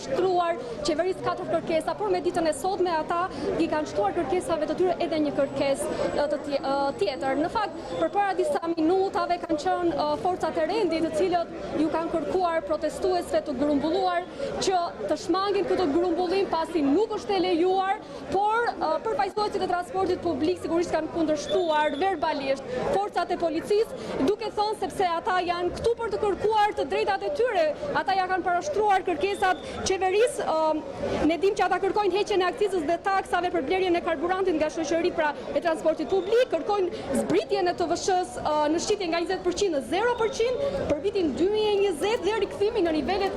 shtruar qeverisë 4 kërkesa, por me ditën e sotme ata i kanë shtruar kërkesave të tyre edhe një kërkesë tjetër. Në fakt, përpara disa minutave kanë qenë forcat e rendit, të cilët ju kanë kërkuar protestuesve të grumbulluar që të shmangin këtë grumbullim pasi nuk është e lejuar, por përfaqësuesit e transportit publik sigurisht kanë kundërshtuar verbalisht forcat e policisë, duke thënë sepse ata janë këtu për të kërkuar të drejtat e tyre. Ata ja kanë parashtruar kërkesat qeverisë. Ne dim që ata kërkojnë heqjen e akcizës dhe taksave për blerjen e karburantit nga shoqëri pra e transportit publik, kërkojnë zbritjen e TVSH-s në shqitje nga 20% në 0% për vitin 2020 dhe rikthimin në nivelet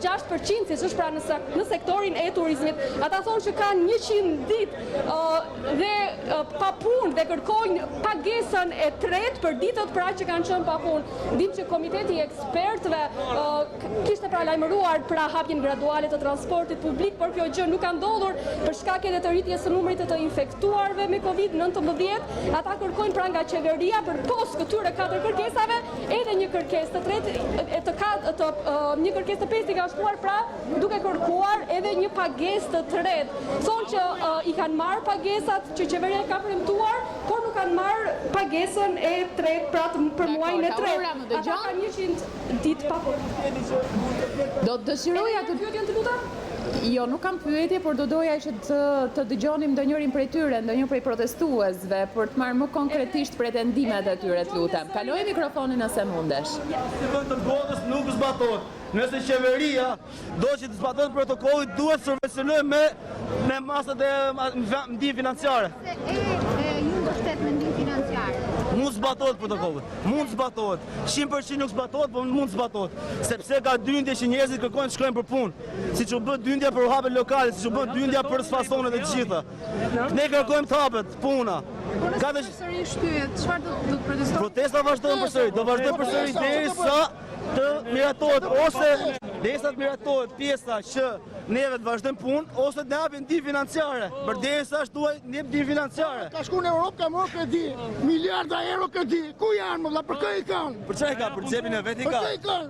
6%, siç është pra në sektorin e turizmit. Ata thonë që kanë 100 ditë dhe pa punë dhe kërkojnë pagesën e tretë për ditët pra që kanë qenë pa punë. Dim që komiteti i ekspertëve kishte pra lajmëruar pra hapjen graduale të transportit publik, por kjo gjë nuk ka ndodhur për shkak edhe të rritjes së numrit të infektuarve me COVID-19. Ata kërkojnë pra nga qeveria për pos këtyre 4 kërkesave edhe një kërkesë të tretë, një kërkesë të pestë i kanë shtuar pra duke kërkuar edhe një pagesë të tretë. Thonë që i kanë marrë pagesat që qeveria ka premtuar, por nuk kanë marrë pagesën e tretë pra për muajin e tretë. Ata kanë 100 ditë pa punë. Do të dëshiroja të pyetjen të lutem? Jo, nuk kam pyetje, por do doja që të dëgjonim ndonjërin prej tyre, ndonjë prej protestuesve, për të marrë më konkretisht pretendimet e tyre, të lutem. Kaloj mikrofonin nëse mundesh. Të godës nuk zbatohet. Nëse qeveria do që të zbatohet protokollit, duhet subvencionoj me masat e ndihmë financiare. Ju mbështet me ndihmë financiare. Mund zbatohet protokollit, mund zbatohet. 100% nuk zbatohet, por mund zbatohet. Sepse ka dyndje që njerëzit kërkojnë të shkojnë për punë. Siç u bë dyndja për hapet lokale, siç u bë dyndja për sfasonet e gjitha. Ne kërkojmë të hapet puna. Ka të përsëri shtyhet, çfarë do të protestojnë? Protesta vazhdon përsëri, do vazhdoj përsëri derisa të miratohet ose derisa të miratohet pjesa që neve të vazhdojmë punë ose të japin ndihmë financiare. Përderisa duaj ndihmë financiare. Ka shku në Europë, ka marrë kredi, miliarda euro kredi. Ku janë më valla, për kë i kanë? Për çfarë ka? Për xhepin e vet i ka.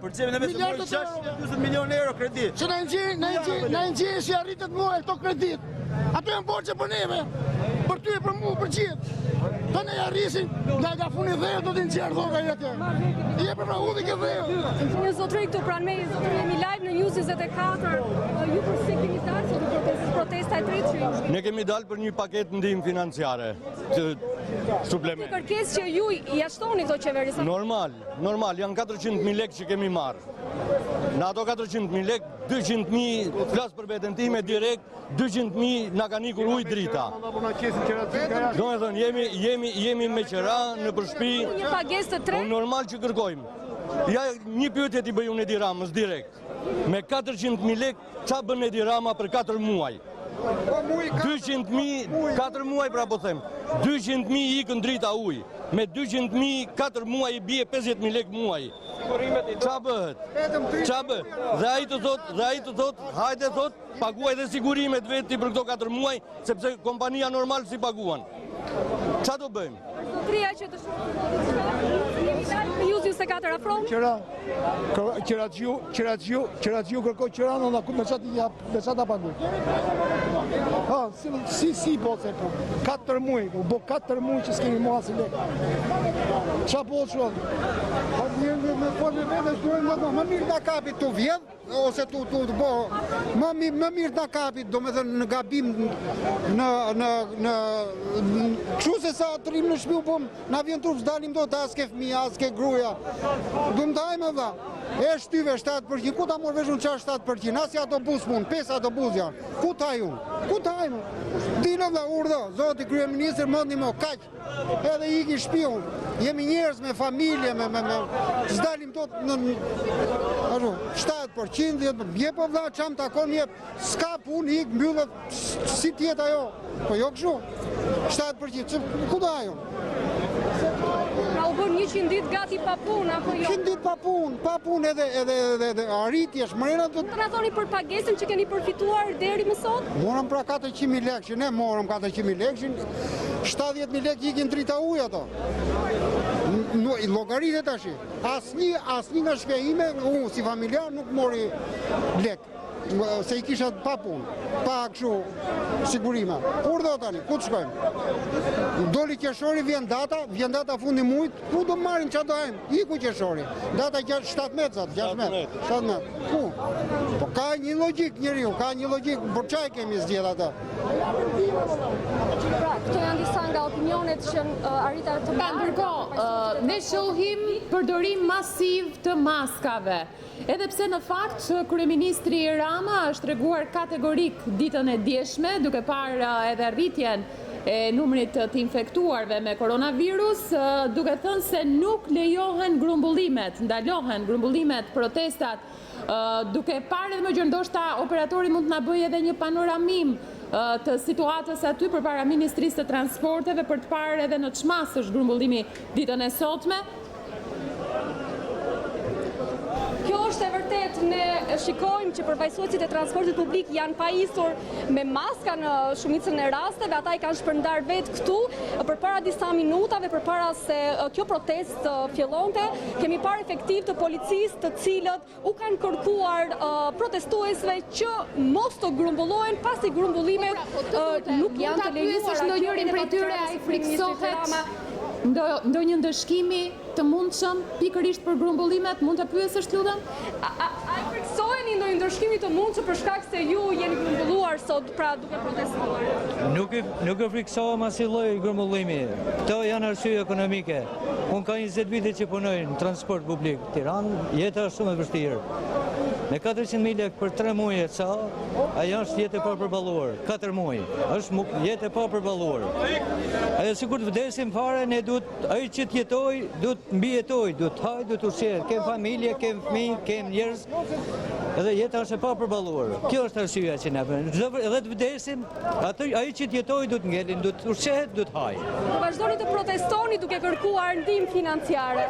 Për xhepin e vet i 620 milionë euro kredi. Që na nxjerrin si arritet mua këto kredit. Ato janë borxhe për neve. Për ty e për mua, për gjithë. Të ne arrisin, nga funi dhe do të nxjerr dhoga jetë. Je për udhë ke dhe. Një zotëri këtu pranë me, zotëri jemi live në News 24. Ju për si keni dalë sot protesta e tretë që ne kemi dalë për një paketë ndihmë financiare të suplement. Kërkesë që ju i jashtoni këto qeverisë. Normal, janë 400.000 lekë që kemi marrë. Në ato 400.000 lekë, 200.000 flas për veten time direkt, 200.000 na kanë ikur ujë drita. Domethënë jemi me qera në përshpi. Një pagesë të tretë. Normal që kërkojmë. Ja një pyetje ti bëj unë Edi Ramës direkt. Me 400.000 lekë, ç'a bën Edi Rama për 4 muaj? 200.000, 4 muaj pra po them. 200.000 ikën drita ujë. Me 200.000 4 muaj i bie 50.000 lekë muaj. Ç'a bëhet? Dhe ai të thot, hajde thot, paguaj dhe sigurimet veti për këto 4 muaj, sepse kompania normal si paguan. Ç'a do bëjmë? Zotëria që të News 24 afron. Qëra që ju kërkoj qëra në me qa ta pagu. Si po se po. 4 muaj, bo 4 muaj që s'kemi mua si lekë. Qa po që? Me forme vete shduhem më mirë nga kapit të vjedh, ose të bo, më mirë nga kapit, do me dhe në gabim në kështu se sa të rrim në shpiu, po na vjen turp s'dalim do të aske fëmija, aske gruja. Dum të hajme dha, e shtyve 7%, ku ta morë veshun qa 7%, asë autobus mund, 5 autobus janë, ku ta ju? Ku ta hajme? Dino dhe urdhë, zoti kryeministër mëndi mo, kaq, edhe iki shpiu, jemi njerëz me familje, s'dalim do të në 7%, je po dha qam takon, s'ka pun, ik, mbyllet, si tjetë ajo, po jo këshu, 7%, ku ta ju? Pra u bën 100 ditë gati pa punë, apo jo? 100 ditë pa punë edhe arritje, shmërena të... Të na thoni për pagesën që keni përfituar deri më sot? Morëm pra 400.000 lekë, që ne morëm 400.000 lekë, 70.000 lekë ikin drita ujë ato. Llogaritë tash. Asnjë nga shpia ime, unë si familjar nuk mori lekë. se i kisha pa punë, pa kështu sigurime. Kur do tani, ku të shkojmë? Doli qeshori, vjen data fundi mujt, ku do marrim çfarë do hajmë? Iku qeshori. Data 7 metra, 6 metra, 7 metra. Ku? Po ka një logjik njeriu, ka një logjik, por çaj kemi zgjedh ata. Pra, këto janë disa nga opinionet që arrita të Ndërkohë, ne shohim përdorim masiv të maskave. Edhe pse në fakt kryeministri Rama është treguar kategorik ditën e djeshme, duke parë edhe rritjen e numrit të infektuarve me koronavirus, duke thënë se nuk lejohen grumbullimet, ndalohen grumbullimet, protestat, duke parë edhe më gjë, ndoshta operatori mund të na bëjë edhe një panoramim të situatës aty përpara Ministrisë të Transporteve për të parë edhe në çmas është grumbullimi ditën e sotme. Kjo është e vërtet, ne shikojmë që përfaqësuesit e transportit publik janë pajisur me maska në shumicën e rasteve, ata i kanë shpërndar vetë këtu, përpara disa minutave, përpara se kjo protestë fillonte, kemi parë efektiv të policisë të cilët u kanë kërkuar protestuesve që mos të grumbullohen pasi grumbullimet nuk janë të lejuara. Ndonjërin prej tyre ai friksohet ndonjë ndëshkimi të mundshëm pikërisht për grumbullimet, mund ta pyesësh lutem? A friksoheni ndonjë ndëshkimi të mundshëm për shkak se ju jeni grumbulluar sot, pra duke protestuar? Nuk e friksohem asnjë lloj grumbullimi. Këto janë arsye ekonomike. Unë ka 20 vite që punoj në transport publik. Tiranë, jeta është shumë e vështirë. Me 400.000 lekë për 3 muaj e ca, ajo është jetë e papërballuar. 4 muaj, është jetë e papërballuar. Ajo sikur të vdesim fare, ne ai që të jetoj, duhet mbijetoj, duhet haj, duhet ushqehet. Kem familje, kem fëmijë, kem njerëz. Edhe jeta është e papërballuar. Kjo është arsyeja që ne bëjmë. Edhe të vdesim, ai që të jetoj duhet ngelin, duhet ushqehet, duhet haj. Vazhdoni të protestoni duke kërkuar ndihmë financiare.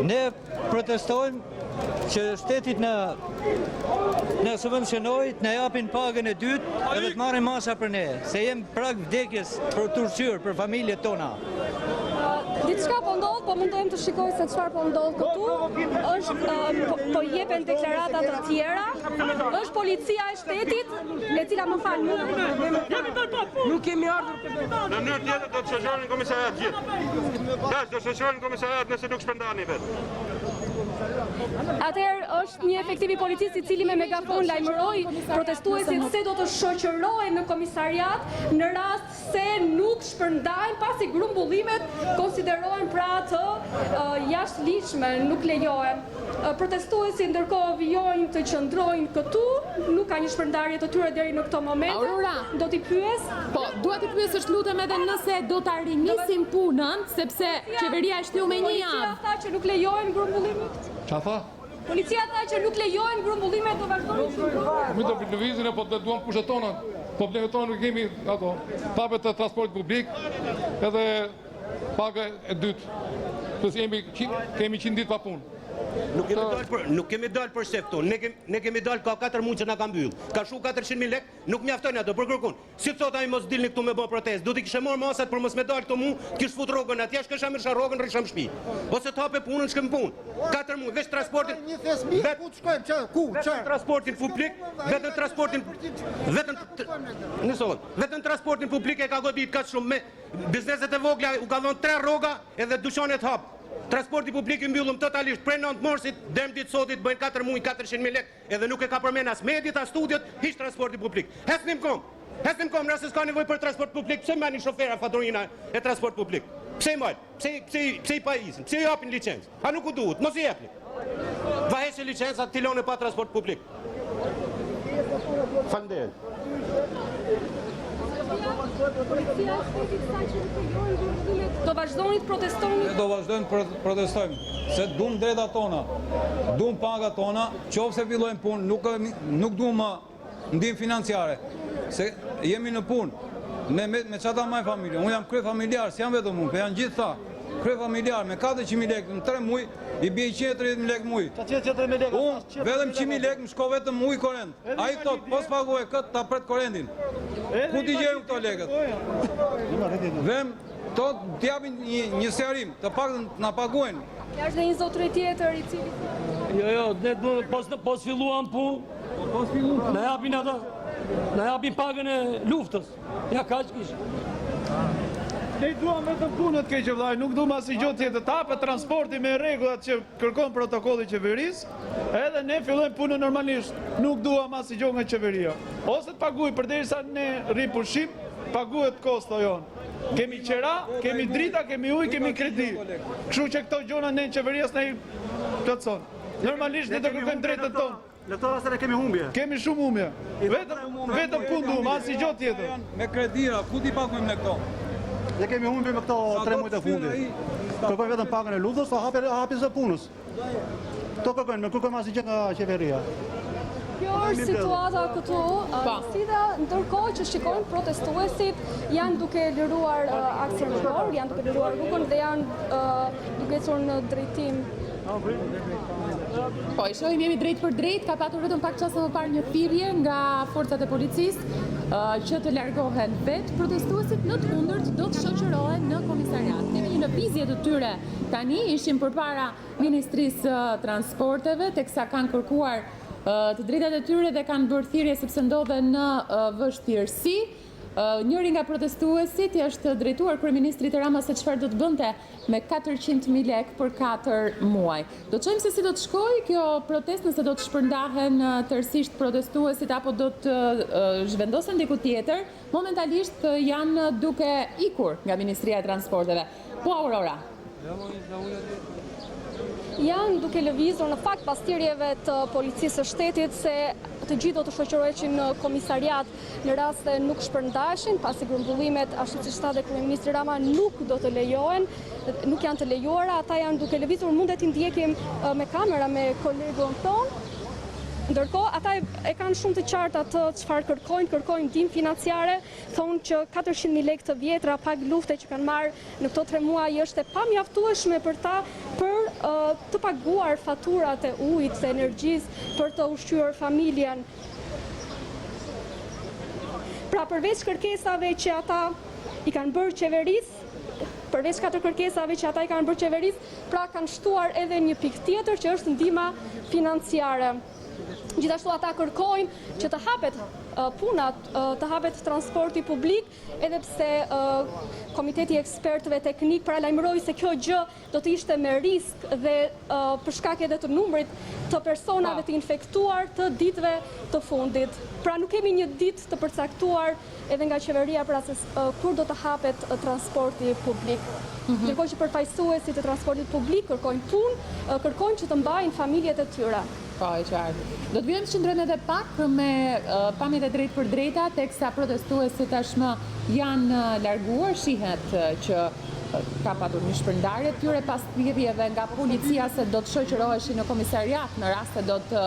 Ne protestojmë që shtetit në subvencionoj, të në japin pagën e dytë edhe të marrin masa për ne, se jem prag vdekjes për turqyr, për familjet tona. Diçka po ndodh, po mundohem të shikoj se çfarë po ndodh këtu. Është po jepen deklarata të tjera. Është policia e shtetit, e cila më fal, nuk kemi ardhur në mënyrë tjetër, do të shoqërohen në komisariat gjithë. Tash do shoqërohen në komisariat nëse nuk shpërndani vetë. Atëherë është një efektiv i policisë i cili me megafon lajmëroi protestuesit se do të shoqërohen në komisariat në rast se nuk shpërndajnë pasi grumbullimet konsiderohen pra të jashtëligjshme, nuk lejohen. Protestuesit ndërkohë vijojnë të qëndrojnë këtu, nuk ka një shpërndarje të tyre deri në këtë moment. Aurora, do t'i pyes? Po, dua t'i pyesësh lutem edhe nëse do ta rinisim punën, sepse qeveria e shtiu me një javë. Policia tha që nuk lejohen grumbullimet. Qa tha? Policia tha që nuk lejohen grumbullimet, do vazhdojnë qëndrojnë. Mi do lëvizin, po të duam kushet tona. Problemet tona nuk kemi ato. Papet të transportit publik edhe paga e dytë. Pësë kemi 100 ditë pa punë. Nuk kemi dalë për shef tonë, ne kemi dalë ka 4 muaj që na ka mbyll. Ka shu 400.000 lekë, nuk mjaftojnë ato për kërkun. Si të thot ai mos dilni këtu me bë protestë, do t'i kishe marrë masat për mos me dalë këto mu, kish fut rrogën atje, shkësha mirë rrogën, rrishëm shtëpi. Ose të hape punën, shkëm punë. 4 muaj, veç transportin. Një thesmi, ku të shkojmë, që? Ku? Vetëm transportin publik, vetëm transportin publik e ka godit ka shumë me bizneset e vogla, u ka dhënë 3 rroga edhe dyqanet hap. Transporti publik i mbyllëm totalisht prej 9 marsit deri ditë sotit bëjnë 4 muaj 400.000 lekë edhe nuk e ka përmend as mediat as studiot hiç transporti publik. Hesnim kom, nëse s'ka nevojë për transport publik, pse mbani shofera faturina e transport publik? Pse i mbajnë? Pse i pajisin? Pse i japin licencë? A nuk u duhet? Mos i japni. Vahesë licenca tilone pa transport publik. Faleminderit. Do vazhdojnë të protestoni? Do vazhdojnë të protestojmë, se duam drejtat tona, duam pagat tona, qofse fillojmë punë, nuk duam ndihmë financiare, se jemi në punë, ne me çata maj familje, unë jam krye familjar, si jam vetëm unë, për janë gjithë tha, krye familjar, me 400.000 lekë, në 3 muaj, i bie 130.000 lekë muaj. Unë, vetëm 100.000 lekë, më shko vetëm muaj korrent. Ai thot, pos paguaj këtë, ta pret korrentin. Ku t'i gjejmë këto lekët? Vem, to t'japin një sjarim, të paktën na paguajnë. Ja është dhe një zotëri tjetër i cili... Jo, ne pos filluam punë, Na japin ata, na japin pagën e luftës. Ja kaq kish. Ne duam vetëm punët keqe vllai, nuk duam asnjë gjë tjetër. Ta hapet transporti me rregullat që kërkon protokolli i qeverisë, edhe ne fillojmë punën normalisht. Nuk duam asnjë gjë nga qeveria. Ose të paguaj përderisa ne rrim pushim, paguhet kosto jon. Kemi qera, kemi drita, kemi ujë, kemi kredi. Kështu që këto gjëra ne qeverias ne plotson. Normalisht ne do kërkojmë drejtën tonë. Në këto raste ne kemi humbje. Kemi shumë humbje. Vetëm punë duam, asnjë gjë tjetër. Me kredira, ku ti paguajmë ne këto? Ne kemi humbje me këto 3 muaj të fundit. Kërkojmë vetëm pagën e luftës, o hapjes së punës. Këto kërkojmë, ne kërkojmë asnjë gjë nga qeveria. Kjo është situata këtu, sida ndërkohë që shikojnë protestuesit janë duke liruar aksin rrugor, janë duke liruar rrugën dhe janë duke ecur në drejtim. Po, i shohim jemi drejt për drejt, ka patur vetëm pak çaste më parë një thirrje nga forcat e policisë që të largohen vetë protestuesit, në të kundërt do të shoqërohen në komisariat. Kemi një lëvizje të tyre tani, ishim përpara Ministrisë Transporteve, teksa kanë kërkuar të drejtat e tyre dhe kanë bërë thirrje sepse ndodhen në vështirësi. Njëri nga protestuesit është drejtuar kryeministrit Rama se çfarë do të bënte me 400.000 lekë për 4 muaj. Do të shohim se si do të shkojë kjo protestë, nëse do të shpërndahen tërësisht protestuesit apo do të zhvendosen diku tjetër. Momentalisht janë duke ikur nga Ministria e Transporteve. Po, Aurora. Janë duke lëvizur në fakt pas thirrjeve të policisë së shtetit se të gjithë do të shoqëroheshin në komisariat në rast se nuk shpërndashin, pasi grumbullimet, ashtu siç tha dhe kryeministri Rama, nuk do të lejohen, nuk janë të lejuara, ata janë duke lëvizur, mundet t'i ndjekim me kamera me kolegun tonë. Ndërkohë, ata e kanë shumë të qartë atë çfarë kërkojnë ndihmë financiare, thonë që 400.000 lekë të vjetra pagë lufte që kanë marrë në këto 3 muaj është e pamjaftueshme për ta për të paguar faturat e ujit, të energjisë, për të ushqyer familjen. Pra përveç kërkesave që ata i kanë bërë qeverisë, përveç 4 kërkesave që ata i kanë bërë qeverisë, pra kanë shtuar edhe një pikë tjetër që është ndihma financiare. Gjithashtu ata kërkojnë që të hapet punat, të hapet transporti publik, edhe pse Komiteti Ekspertëve Teknik paralajmëroi se kjo gjë do të ishte me risk dhe për shkak edhe të numrit të personave të infektuar të ditëve të fundit. Pra nuk kemi një ditë të përcaktuar edhe nga qeveria pra se kur do të hapet transporti publik. Ndërkohë që përfaqësuesit e transportit publik kërkojnë punë, kërkojnë që të mbajnë familjet e tyre. Po, e qartë. Do të vjojmë të qëndrojmë edhe pak me pamjet e drejt për drejta, teksa protestuesit tashmë janë larguar, shihet që ka patur një shpërndarje të tyre pas thirrjeve nga policia se do të shoqëroheshin në komisariat në rast se do të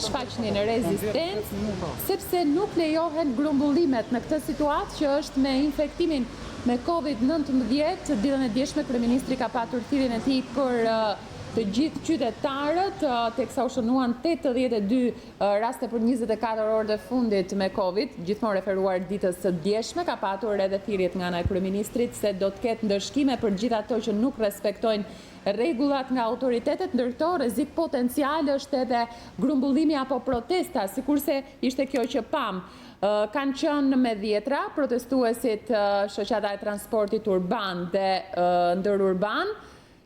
shfaqnin rezistencë, sepse nuk lejohen grumbullimet në këtë situatë që është me infektimin me COVID-19. Ditën e djeshme kryeministri ka patur thirrjen e tij për të gjithë qytetarët, teksa u shënuan 82 raste për 24 orët e fundit me Covid, gjithmonë referuar ditës së djeshme, ka patur edhe thirrjet nga ana e kryeministrit se do të ketë ndëshkime për gjithë ato që nuk respektojnë rregullat nga autoritetet, ndërto rrezik potencial është edhe grumbullimi apo protesta, sikurse ishte kjo që pam. Kanë qenë me dhjetra protestuesit Shoqata e Transportit urban dhe ndërurban,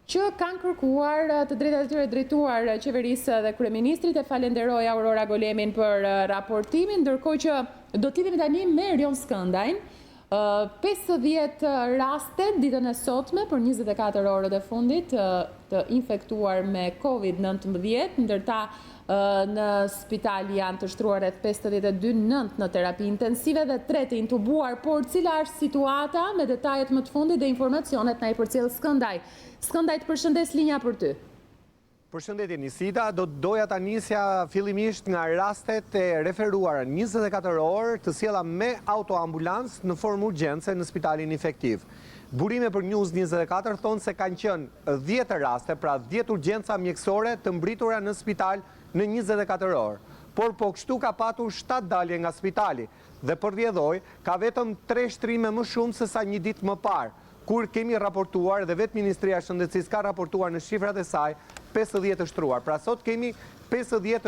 që kanë kërkuar të drejtat e tyre drejtuar qeverisë dhe kryeministrit. E falenderoj Aurora Golemin për raportimin, ndërkohë që do të lidhemi tani me Rion Skëndajn. 50 raste ditën e sotme për 24 orët e fundit të infektuar me COVID-19, ndërta në spital janë të shtruar rreth 52 nënt në terapi intensive dhe 3 të intubuar, por cila është situata me detajet më të fundit dhe informacionet na i përcjell Skëndaj. Skëndaj, të përshëndes, linja për ty. Përshëndetje Nisita, do doja ta nisja fillimisht nga rastet e referuara 24 orë të sjella me autoambulans në formë urgjence në spitalin infektiv. Burime për News 24 thonë se kanë qenë 10 raste, pra 10 urgjenca mjekësore të mbritura në spital në 24 orë. Por po kështu ka patur 7 dalje nga spitali dhe për vjedhoj ka vetëm 3 shtrime më shumë se sa një ditë më parë, kur kemi raportuar dhe vetë Ministria e Shëndetësisë ka raportuar në shifrat e saj 50 të shtruar. Pra sot kemi 53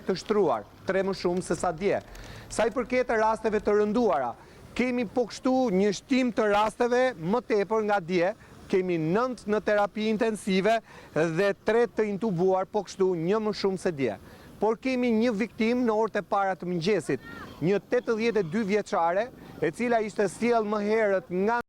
të shtruar, 3 më shumë se sa dje. Sa i përket të rasteve të rënduara, kemi po kështu një shtim të rasteve më tepër nga dje, kemi 9 në terapi intensive dhe 3 të intubuar po kështu një më shumë se dje. Por kemi një viktim në orët e para të mëngjesit, një 82 vjeçare, e cila ishte sjell më herët nga